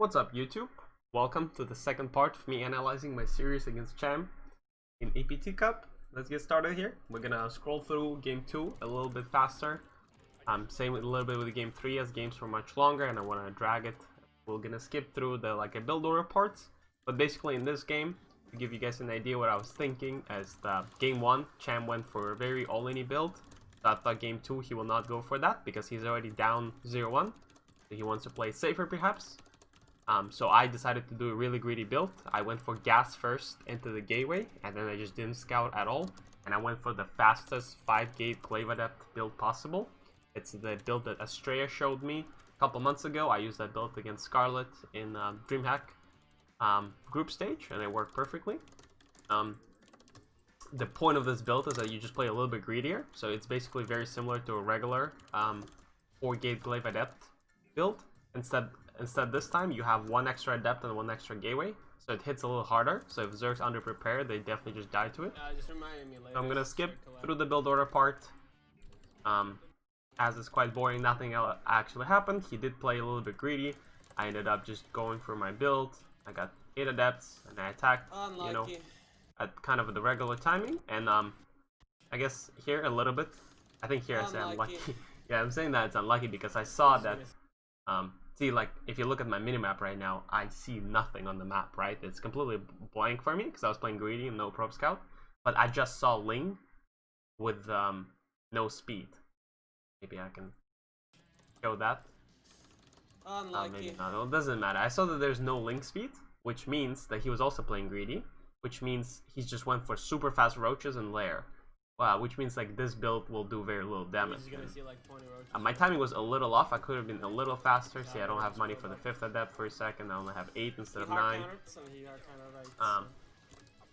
What's up, YouTube? Welcome to the second part of me analyzing my series against Cham in APT Cup. Let's get started here. We're gonna scroll through game 2 a little bit faster. Same with a little bit with game 3 as games were much longer and I want to drag it. We're gonna skip through the a build order parts, but basically in this game, to give you guys an idea what I was thinking, as the game 1 Cham went for a very all-in build. So I thought game 2 he will not go for that because he's already down 0-1. So he wants to play safer perhaps. So I decided to do a really greedy build. I went for gas first into the gateway, and then I just didn't scout at all. And I went for the fastest 5-gate Glaive Adept build possible. It's the build that Estrella showed me a couple months ago. I used that build against Scarlet in DreamHack group stage, and it worked perfectly. The point of this build is that you just play a little bit greedier. So it's basically very similar to a regular 4-gate Glaive Adept build. Instead this time you have one extra adept and one extra gateway, so it hits a little harder. So if Zerg's underprepared, they definitely just die to it. Just reminded me later. So I'm gonna skip through the build order part, as it's quite boring. Nothing else actually happened. He did play a little bit greedy. I ended up just going for my build. I got 8 adepts and I attacked, you know, at kind of the regular timing. And I guess here a little bit. I think here I say unlucky. Yeah, I'm saying that it's unlucky because I saw that. See, like, if you look at my minimap right now, I see nothing on the map, right? It's completely blank for me because I was playing greedy and no probe scout. But I just saw Ling with no speed. Maybe I can show that. Maybe not. Well, it doesn't matter. I saw that there's no Ling speed, which means that he was also playing greedy, which means he just went for super fast roaches and lair. Wow, which means like this build will do very little damage. See, like, 20 my timing was a little off. I could have been a little faster. See, I don't have money for the 5th adept for a second. I only have 8 instead of 9.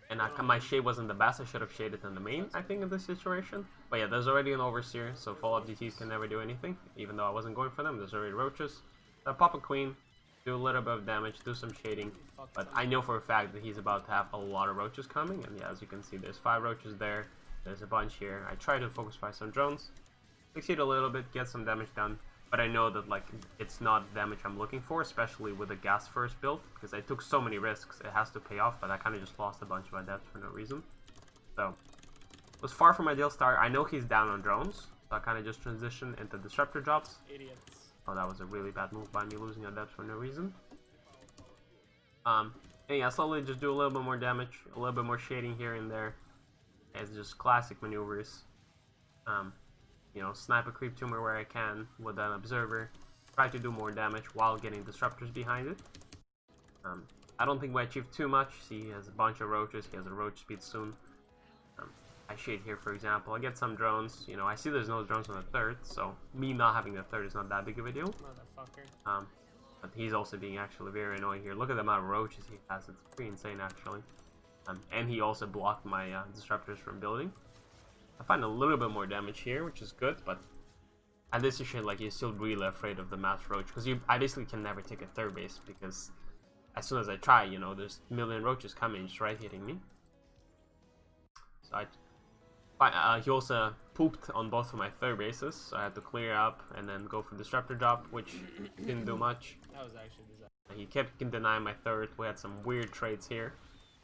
And my shade wasn't the best. I should have shaded in the main, I think, in this situation. But yeah, there's already an overseer, so follow-up DTs can never do anything. Even though I wasn't going for them, there's already roaches. So I pop a queen, do a little bit of damage, do some shading. But I know for a fact that he's about to have a lot of roaches coming. And yeah, as you can see, there's 5 roaches there. There's a bunch here. I try to focus fire some drones, succeed a little bit, get some damage done, but I know that like it's not damage I'm looking for, especially with a gas first build, because I took so many risks. It has to pay off, but I kind of just lost a bunch of adepts for no reason. So it was far from my ideal start. I know he's down on drones, so I kind of just transitioned into disruptor drops. Idiots. Oh, that was a really bad move by me, losing adepts for no reason. And yeah, slowly just do a little bit more damage, a little bit more shading here and there. It's just classic maneuvers. You know, snipe a creep tumor where I can with an observer. Try to do more damage while getting disruptors behind it. I don't think we achieved too much. See, he has a bunch of roaches. He has a roach speed soon. I shade here, for example. I get some drones. You know, I see there's no drones on the 3rd, so me not having the 3rd is not that big of a deal. Motherfucker. But he's also being actually very annoying here. Look at the amount of roaches he has. It's pretty insane, actually. And he also blocked my disruptors from building. I find a little bit more damage here, which is good, but at this issue, like, you're still really afraid of the mass roach, because I basically can never take a 3rd base, because as soon as I try, you know, there's a million roaches coming, just right hitting me. So he also pooped on both of my 3rd bases, so I had to clear up and then go for disruptor drop, which didn't do much. That was actually disaster. He kept denying my 3rd. We had some weird trades here.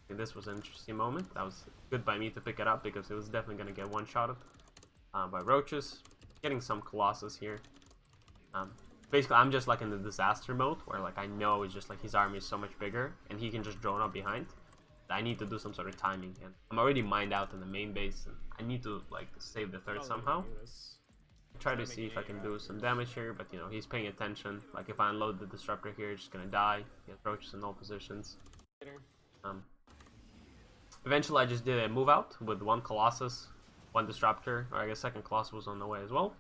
And this was an interesting moment. That was good by me to pick it up because it was definitely going to get one-shotted by roaches. Getting some colossus here. Basically, I'm just like in the disaster mode where like I know it's just like his army is so much bigger and he can just drone up behind. I need to do some sort of timing, and I'm already mined out in the main base, and I need to like save the 3rd somehow. Try to see if I can do some damage here, but you know, he's paying attention. Like if I unload the disruptor here, it's just gonna die. He has roaches in all positions. Eventually, I just did a move out with 1 Colossus, 1 Disruptor, or I guess 2nd Colossus was on the way as well.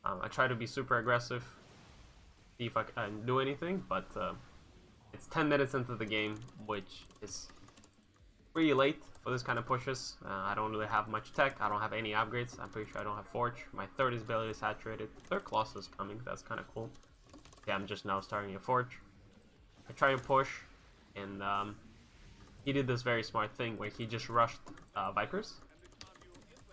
I try to be super aggressive, see if I can do anything, but it's 10 minutes into the game, which is pretty late for this kind of pushes. I don't really have much tech, I don't have any upgrades, I'm pretty sure I don't have Forge. My 3rd is barely saturated, 3rd Colossus is coming, that's kind of cool. Yeah, I'm just now starting a Forge. I try to push, and he did this very smart thing where he just rushed Vipers.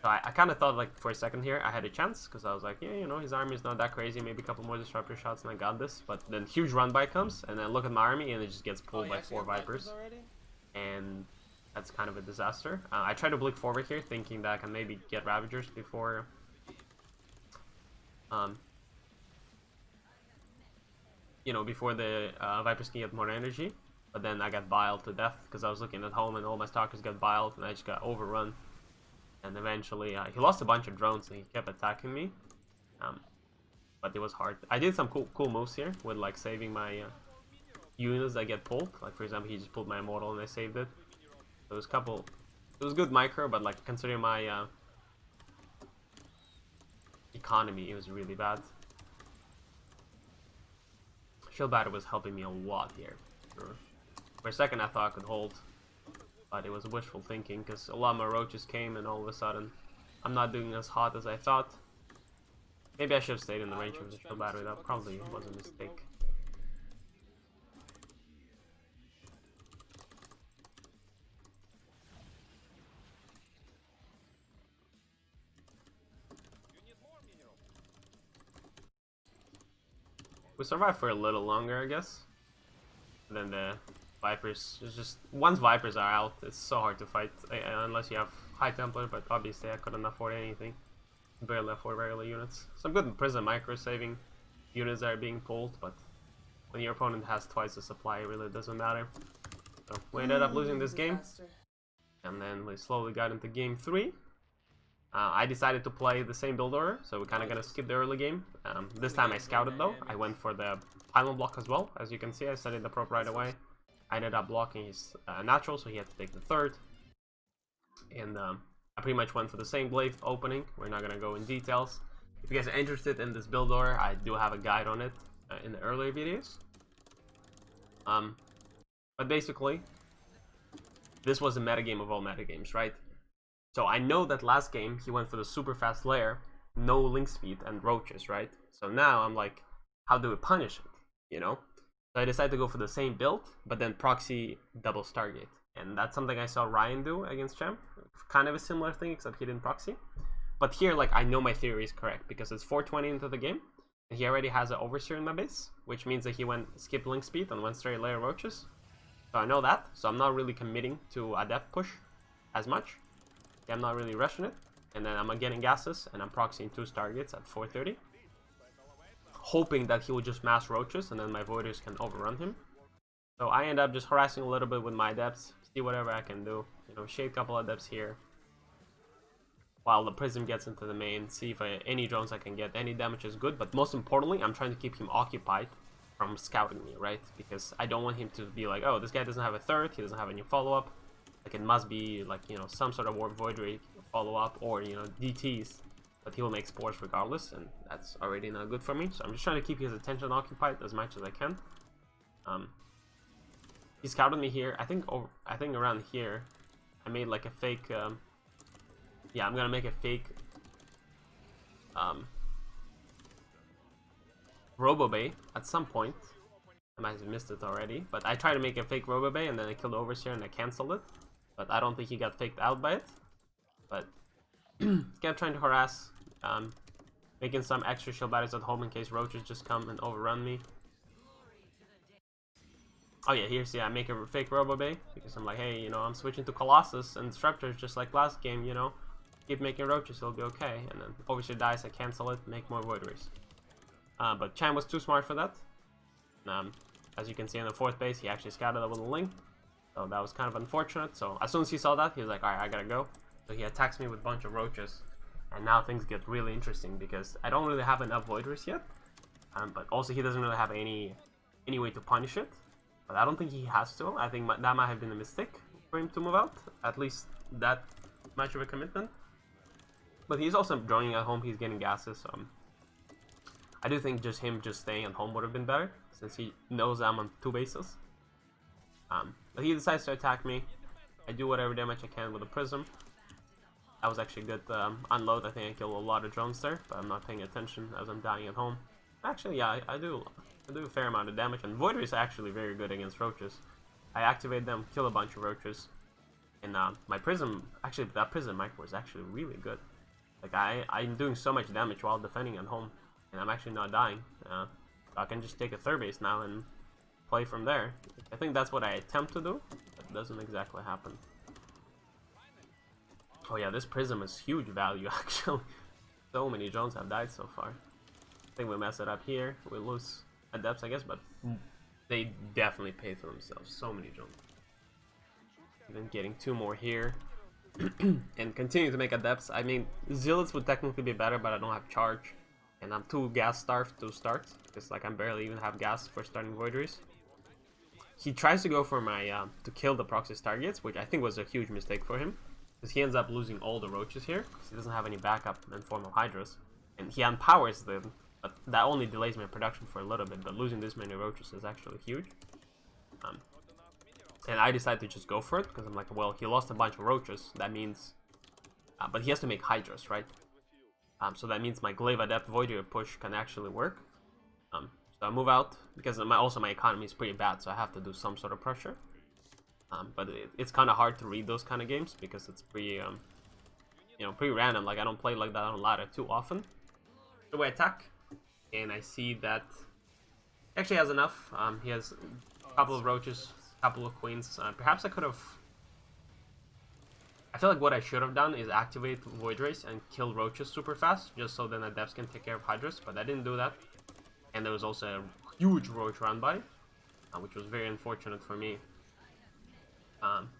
So I kind of thought, like, for a second here, I had a chance, because I was like, yeah, you know, his army is not that crazy, maybe a couple more disruptor shots and I got this. But then huge run by comes, and then look at my army, and it just gets pulled by 4 Vipers. And that's kind of a disaster. I tried to blink forward here, thinking that I can maybe get Ravagers before... you know, before the Vipers can get more energy. But then I got biled to death, because I was looking at home, and all my stalkers got biled, and I just got overrun. And eventually, he lost a bunch of drones and he kept attacking me. But it was hard. I did some cool moves here with like saving my units that get pulled. Like for example, he just pulled my immortal and I saved it. So it was it was good micro, but like considering my economy, it was really bad. Shield Battle was helping me a lot here. For a second, I thought I could hold. But it was wishful thinking, because a lot of my roaches came and all of a sudden I'm not doing as hot as I thought. Maybe I should have stayed in the range of the shield battery. That probably was a mistake. We survived for a little longer, I guess. Then the Vipers, it's just once Vipers are out, it's so hard to fight unless you have High Templar. But obviously, I couldn't afford anything. Barely afford regular units. Some good Prism micro saving units that are being pulled, but when your opponent has twice the supply, it really doesn't matter. So we ended up losing this game, and then we slowly got into game 3. I decided to play the same build order, so we're kind of gonna skip the early game. This time I scouted though. I went for the pylon block as well. As you can see, I studied the prop right away. I ended up blocking his natural, so he had to take the 3rd. And I pretty much went for the same glaive opening. We're not gonna go in details. If you guys are interested in this build order, I do have a guide on it in the earlier videos. But basically, this was a metagame of all metagames, right? So I know that last game he went for the super fast lair, no link speed and roaches, right? So now I'm like, how do we punish it? You know? So I decided to go for the same build, but then proxy double Stargate. And that's something I saw Ryan do against Cham. Kind of a similar thing, except he didn't proxy. But here, like, I know my theory is correct, because it's 420 into the game, and he already has an Overseer in my base, which means that he went skip link speed and went straight layer roaches. So I know that, so I'm not really committing to a depth push as much. I'm not really rushing it, and then I'm getting gases, and I'm proxying 2 Stargates at 430. Hoping that he will just mass roaches, and then my Voiders can overrun him. So I end up just harassing a little bit with my adepts, see whatever I can do. You know, shade a couple of adepts here. While the Prism gets into the main, see if any drones I can get, any damage is good. But most importantly, I'm trying to keep him occupied from scouting me, right? Because I don't want him to be like, oh, this guy doesn't have a 3rd, he doesn't have any follow-up. Like, it must be, like, you know, some sort of Warp Void Ray follow-up, or, you know, DTs. But he will make spores regardless, and that's already not good for me. So I'm just trying to keep his attention occupied as much as I can. He scouted me here. I think around here, I made like a fake. Yeah, I'm gonna make a fake Robo Bay at some point. I might have missed it already, but I tried to make a fake Robo Bay and then I killed the Overseer and I cancelled it. But I don't think he got faked out by it. But kept trying to harass, making some extra shield batters at home in case roaches just come and overrun me. Oh yeah, here's, yeah, I make a fake Robo Bay, because I'm like, hey, you know, I'm switching to Colossus and Disruptors just like last game, you know. Keep making roaches, it'll be okay. And then Overseer dies, I cancel it, make more Void Rays. But Cham was too smart for that. As you can see on the 4th base, he actually scouted up with a link. So that was kind of unfortunate. So as soon as he saw that, he was like, alright, I gotta go. So he attacks me with a bunch of roaches. And now things get really interesting, because I don't really have enough Void Rays yet. But also he doesn't really have any way to punish it. But I don't think he has to. I think that might have been a mistake for him to move out. At least that much of a commitment. But he's also joining at home. He's getting gases. So I do think just him staying at home would have been better, since he knows I'm on 2 bases. But he decides to attack me. I do whatever damage I can with a Prism. That was actually good unload. I think I killed a lot of drones there, but I'm not paying attention as I'm dying at home. Actually, yeah, I do a fair amount of damage, and Void Rays are actually very good against roaches. I activate them, kill a bunch of roaches, and my Prism, actually that Prism micro is actually really good. Like I'm doing so much damage while defending at home, and I'm actually not dying. So I can just take a third base now and play from there. I think that's what I attempt to do, but it doesn't exactly happen. Oh yeah, this prism is huge value actually. So many drones have died so far. I think we mess it up here. We lose adepts, I guess, but they definitely pay for themselves. So many drones. Even getting 2 more here. And continue to make adepts. I mean, zealots would technically be better, but I don't have charge. And I'm too gas starved to start. Because like I barely even have gas for starting voideries. He tries to go for my to kill the proxy's targets, which I think was a huge mistake for him. Because he ends up losing all the roaches here. Because he doesn't have any backup in form of hydras. And he unpowers them. But that only delays my production for a little bit. But losing this many roaches is actually huge. And I decided to just go for it. Because I'm like, well, he lost a bunch of roaches. That means... but he has to make hydras, right? So that means my glaive adept voidier push can actually work. So I move out. Because also my economy is pretty bad. So I have to do some sort of pressure. But it's kind of hard to read those kind of games because it's pretty, pretty random. Like I don't play like that on ladder too often. So we attack, and I see that he actually has enough. He has a couple of roaches, a couple of queens. Perhaps I could have. I feel like what I should have done is activate Void Race and kill roaches super fast, just so then adepts can take care of hydras. But I didn't do that, and there was also a huge roach run by, which was very unfortunate for me.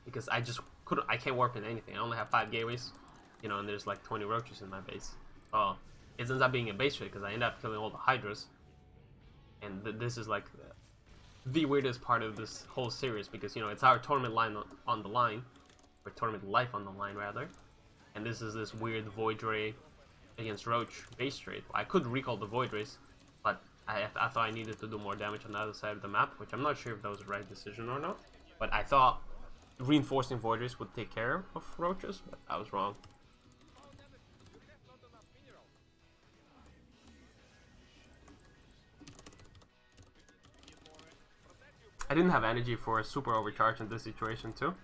Because I can't warp in anything. I only have 5 gateways, and there's like 20 roaches in my base. Oh, it ends up being a base raid because I end up killing all the hydras. And this is like the weirdest part of this whole series because, it's our tournament line on the line, or tournament life on the line rather. And this is this weird void ray against roach base raid. I could recall the void rays, but I thought I needed to do more damage on the other side of the map, which I'm not sure if that was the right decision or not. But I thought reinforcing voiders would take care of roaches, but I was wrong. I didn't have energy for a super overcharge in this situation too.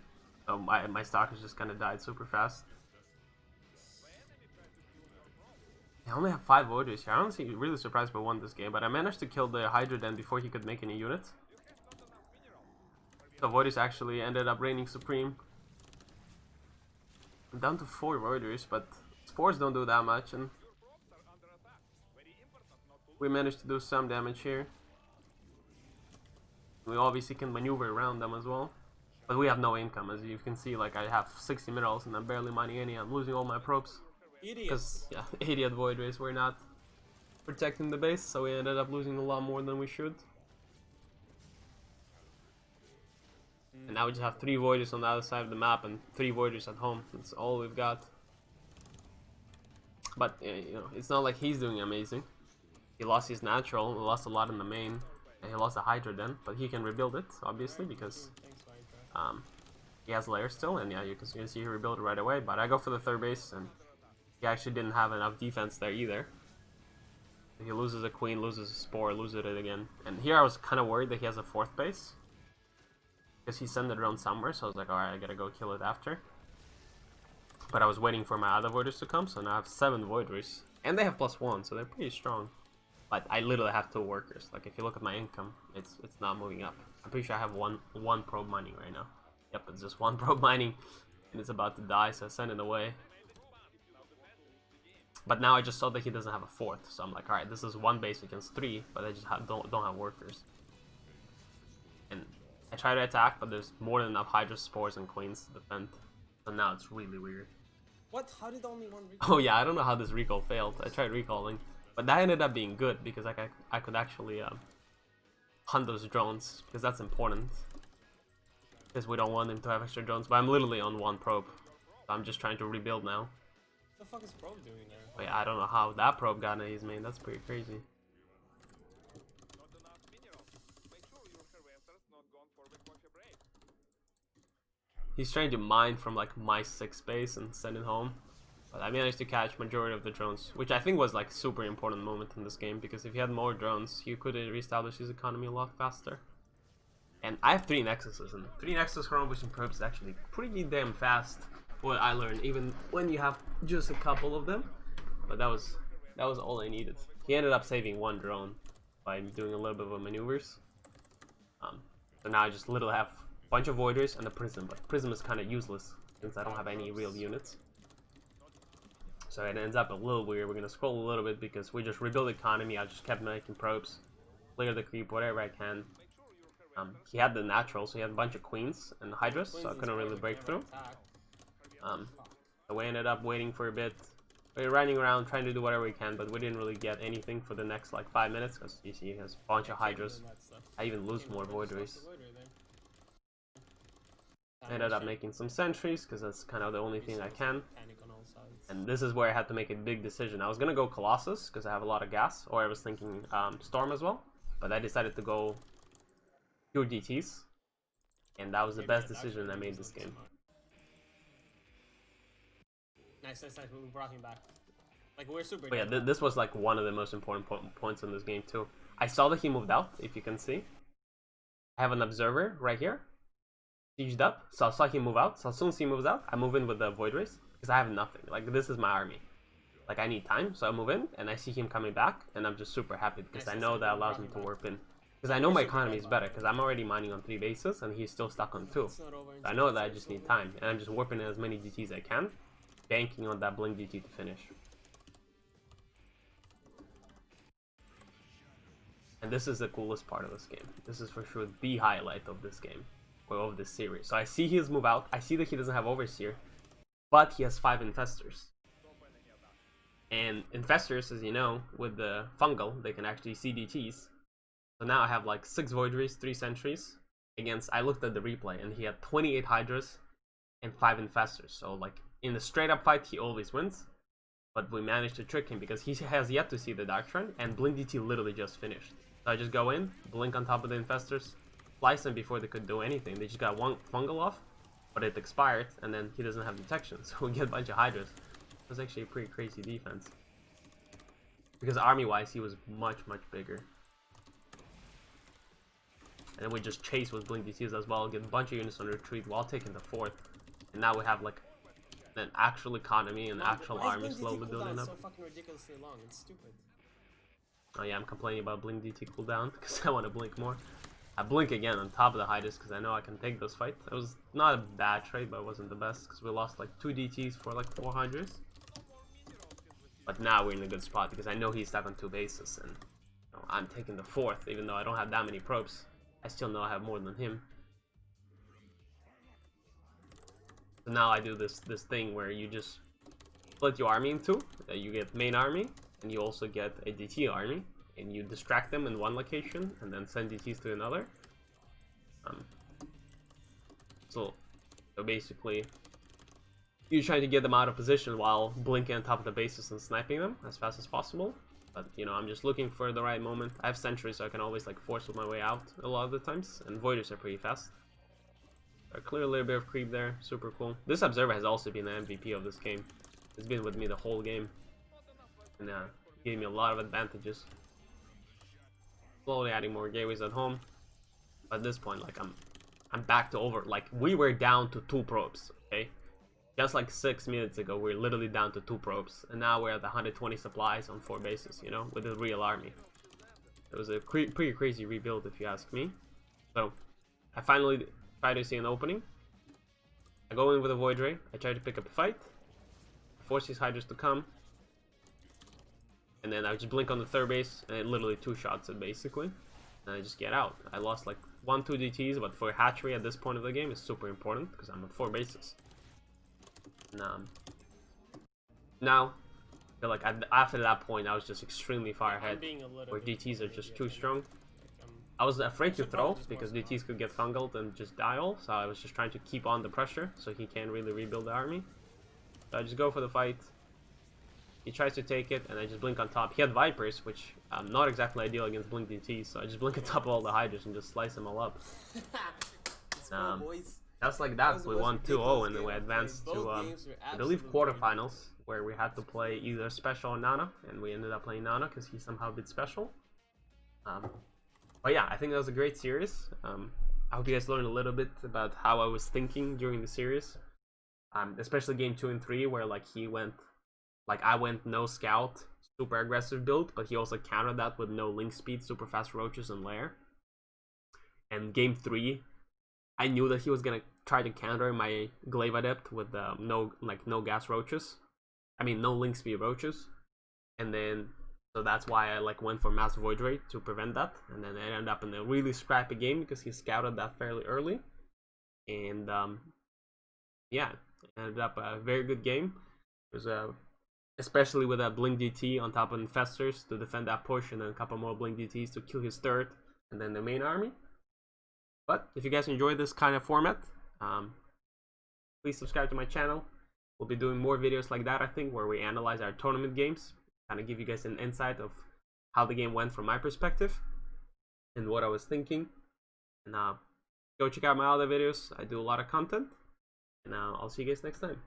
So my stock has just kind of died super fast. I only have 5 voiders here. I'm honestly really surprised if I won this game, but I managed to kill the Hydra Den before he could make any units. The voiders actually ended up reigning supreme. I'm down to 4 voiders, but spores don't do that much, and we managed to do some damage here. We obviously can maneuver around them as well, but we have no income. As you can see, like I have 60 minerals and I'm barely mining any. I'm losing all my probes because idiot voiders were not protecting the base, so we ended up losing a lot more than we should. And now we just have 3 voiders on the other side of the map and 3 voiders at home. That's all we've got. But it's not like he's doing amazing. He lost his natural, he lost a lot in the main, and he lost the Hydra Den, but he can rebuild it obviously because he has layers still, and yeah, you can see he rebuilt it right away. But I go for the 3rd base, and he actually didn't have enough defense there either. He loses a queen, loses a spore, loses it again, and here I was kind of worried that he has a 4th base. Because he sent it around somewhere, so I was like, alright, I gotta go kill it after. But I was waiting for my other voiders to come, so now I have 7 voiders. And they have +1, so they're pretty strong. But I literally have 2 workers. Like, if you look at my income, it's not moving up. I'm pretty sure I have one probe mining right now. Yep, it's just 1 probe mining, and it's about to die, so I sent it away. But now I just saw that he doesn't have a 4th, so I'm like, alright, this is 1 base against 3, but I just don't have workers. And I try to attack, but there's more than enough Hydra spores and queens to defend. So now it's really weird. What? How did only 1 recall? Oh yeah, I don't know how this recall failed. I tried recalling, but that ended up being good because I could actually hunt those drones, because that's important. Because we don't want him to have extra drones, but I'm literally on 1 probe. So I'm just trying to rebuild now. What the fuck is probe doing there? But yeah, I don't know how that probe got in his main. That's pretty crazy. He's trying to mine from like my 6th base and send it home. But I managed to catch majority of the drones, which I think was like super important moment in this game, because if he had more drones, he could reestablish his economy a lot faster. And I have 3 nexuses, and 3 nexus chrono boosting probes is actually pretty damn fast. What I learned, even when you have just a couple of them. but that was all I needed. He ended up saving one drone by doing a little bit of maneuvers. So now I just literally have a bunch of voiders and a prism, but prism is kind of useless since I don't have any real units. So it ends up a little weird. We're gonna scroll a little bit because we just rebuild the economy. I just kept making probes, clear the creep, whatever I can. He had the natural, so he had a bunch of queens and hydras, so I couldn't really break through. So we ended up waiting for a bit. We were running around trying to do whatever we can, but we didn't really get anything for the next like 5 minutes because you see he has a bunch of hydras. I even lose more voideries. I ended up making some sentries because that's kind of the only thing I can. And this is where I had to make a big decision. I was gonna go Colossus because I have a lot of gas, or I was thinking Storm as well, but I decided to go pure DTs, and that was the best decision I made this game. Nice. We brought him back. Like, we're super. But yeah, this was like one of the most important points in this game too. I saw that he moved out, if you can see. I have an observer right here, sieged up, so I saw him move out. So as soon as he moves out, I move in with the Void Race, because I have nothing. Like, this is my army. Like, I need time, so I move in, and I see him coming back, and I'm just super happy, because I know that allows me to warp in. Because I know my economy is better, because I'm already mining on 3 bases, and he's still stuck on 2. So I know that I just need time, and I'm just warping in as many DTs as I can, banking on that blink DT to finish. And this is the coolest part of this game. This is for sure the highlight of this game, or of this series. So I see his move out, I see that he doesn't have Overseer, but he has 5 Infestors. And Infestors, as you know, with the Fungal, they can actually see DTs. So now I have like 6 Voideries, 3 Sentries, against, I looked at the replay, and he had 28 Hydras and 5 Infestors. So like, in the straight up fight, he always wins. But we managed to trick him because he has yet to see the Dark Trend, and Blink DT literally just finished. So I just go in, blink on top of the Infestors, slice them before they could do anything. They just got one Fungal off, but it expired, and then he doesn't have detection, so we get a bunch of Hydras. It was actually a pretty crazy defense. Because army-wise, he was much bigger. And then we just chase with Blink DTs as well, get a bunch of units on retreat while taking the 4th. And now we have like an actual economy and actual army slowly building up. So fucking ridiculously long. It's stupid. Oh yeah, I'm complaining about Blink DT cooldown because I want to blink more. I blink again on top of the Hydras because I know I can take those fights. It was not a bad trade, but it wasn't the best because we lost like 2 DTs for like 4 Hydras. But now we're in a good spot because I know he's stuck on 2 bases, and you know, I'm taking the 4th even though I don't have that many probes. I still know I have more than him. So now I do this thing where you just split your army in 2. You get main army, and you also get a DT army, and you distract them in one location and then send DTs to another. So basically you try to get them out of position while blinking on top of the bases and sniping them as fast as possible. But you know, I'm just looking for the right moment. I have sentries, so I can always like force my way out a lot of the times, and voiders are pretty fast. I clear a little bit of creep there, super cool. This observer has also been the MVP of this game. It's been with me the whole game, and gave me a lot of advantages. Slowly adding more gateways at home. But at this point, like I'm back to over. Like, we were down to 2 probes, okay? Just like 6 minutes ago, we were literally down to 2 probes, and now we're at 120 supplies on 4 bases, you know, with a real army. It was a pretty crazy rebuild, if you ask me. So I finally try to see an opening. I go in with a Void Ray. I try to pick up a fight, force these Hydras to come, and then I just blink on the 3rd base, and it literally 2 shots it basically, and I just get out. I lost like 1-2 DTs, but for a hatchery at this point of the game, it's super important because I'm at 4 bases. Now, I feel like after that point, I was just extremely far ahead, where DTs are just too strong. I was afraid to throw because DTs could get fungled and just die all, so I was just trying to keep on the pressure so he can't really rebuild the army. So I just go for the fight. He tries to take it, and I just blink on top. He had Vipers, which not exactly ideal against Blink DTs, so I just blink on top of all the Hydras and just slice them all up. Just like that, we won 2-0, and then we advanced to, I believe, quarterfinals, where we had to play either Special or Nana, and we ended up playing Nana because he somehow did Special. But yeah, I think that was a great series. I hope you guys learned a little bit about how I was thinking during the series, especially game 2 and 3, where like he went Like I went no scout, super aggressive build, but he also countered that with no link speed, super fast roaches and lair. And game 3, I knew that he was gonna try to counter my glaive adept with no gas roaches. I mean no link speed roaches. And then so that's why I like went for mass void ray to prevent that. And then I ended up in a really scrappy game because he scouted that fairly early. And yeah, it ended up a very good game. It was especially with a blink DT on top of infestors to defend that push, and then a couple more blink DTs to kill his third, and then the main army. But if you guys enjoy this kind of format, please subscribe to my channel. We'll be doing more videos like that, I think, where we analyze our tournament games, kind of give you guys an insight of how the game went from my perspective and what I was thinking. And go check out my other videos. I do a lot of content, and I'll see you guys next time.